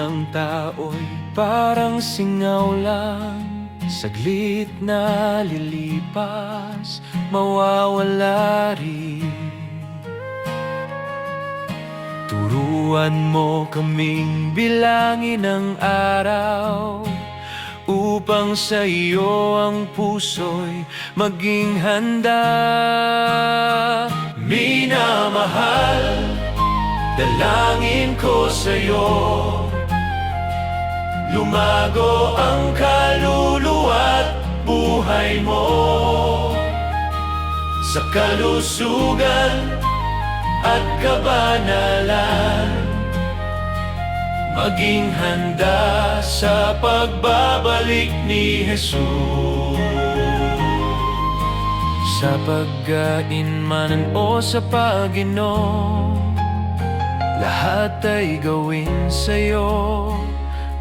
ng tao'y parang singaw lang, saglit na lilipas, mawawala rin. Turuan mo kaming bilangin ang araw, upang sa iyo ang puso'y maging handa. Minamahal, dalangin ko sa iyo, lumago ang kaluluwa't buhay mo, sa kalusugan at kabanalan, maging handa sa pagbabalik ni Jesus. Sa pagkain man o sa pag-inom, lahat ay gawin sa'yo,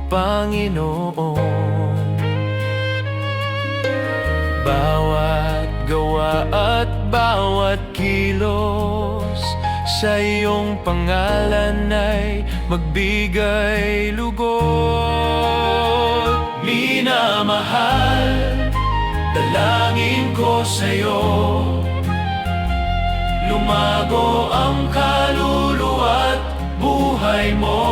Panginoon. Bawat gawa at bawat kilos, sa iyong pangalan ay magbigay lugod. Minamahal, dalangin ko sa iyo, lumago ang kaluluwa't buhay mo,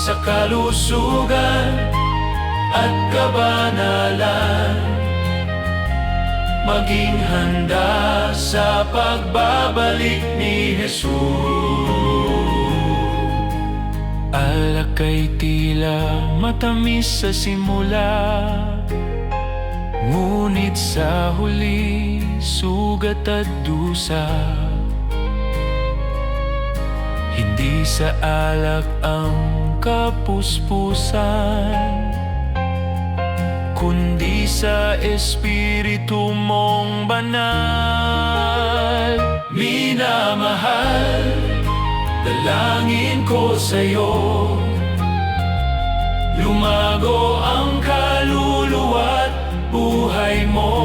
sa kalusugan at kabanalan, maging handa sa pagbabalik ni Jesus. Alakay tila matamis sa simula, ngunit sa huli sugat at dusa. Hindi sa alak ang kapuspusan, kundi sa espiritu mong banal. Minamahal, dalangin ko sa'yo, lumago ang kaluluwa't buhay mo,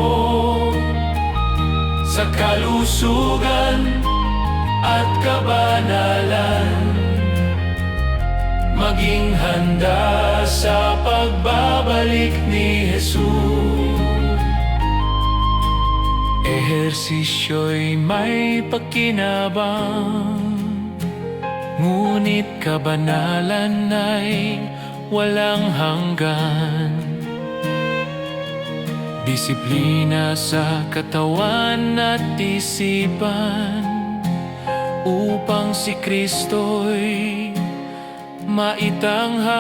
sa kalusugan at kabanalan, maging handa sa pagbabalik ni Jesus. Ehersisyo'y may pakinabang, ngunit kabanalan ay walang hanggan. Disiplina sa katawan at isipan, upang si Kristo'y maitanghal.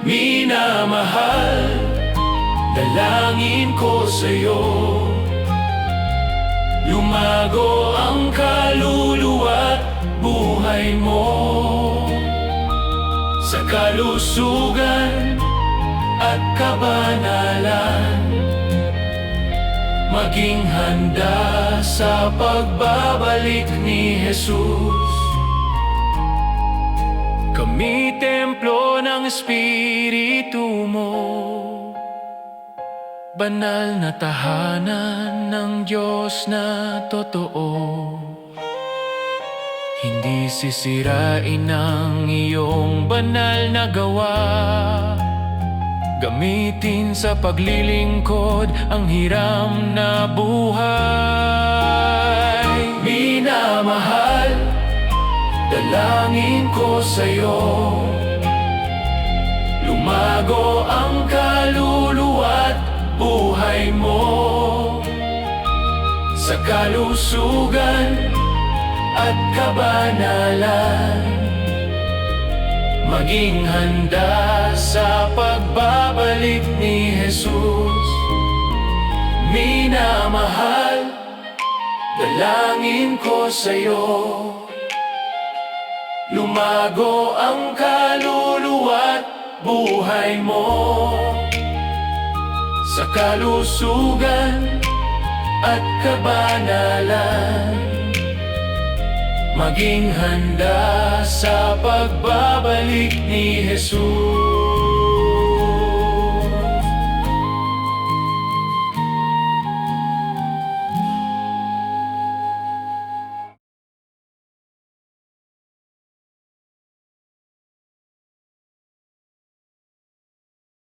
Minamahal, dalangin ko sa'yo, lumago ang kaluluwa't buhay mo, sa kalusugan at kabanalan, maging handa sa pagbabalik ni Jesus. Kami templo ng Espiritu mo, banal na tahanan ng Diyos na totoo. Hindi sisirain ang iyong banal na gawa, gamitin sa paglilingkod ang hiram na buhay. Minamahal, dalangin ko sa'yo, lumago ang kaluluwa't buhay mo, sa kalusugan at kabanalan, maging handa sa pagbabalik ni Jesus. Minamahal, dalangin ko sa'yo, lumago ang kaluluwa't buhay mo, sa kalusugan at kabanalan, maging handa sa pagbabalik ni Jesus.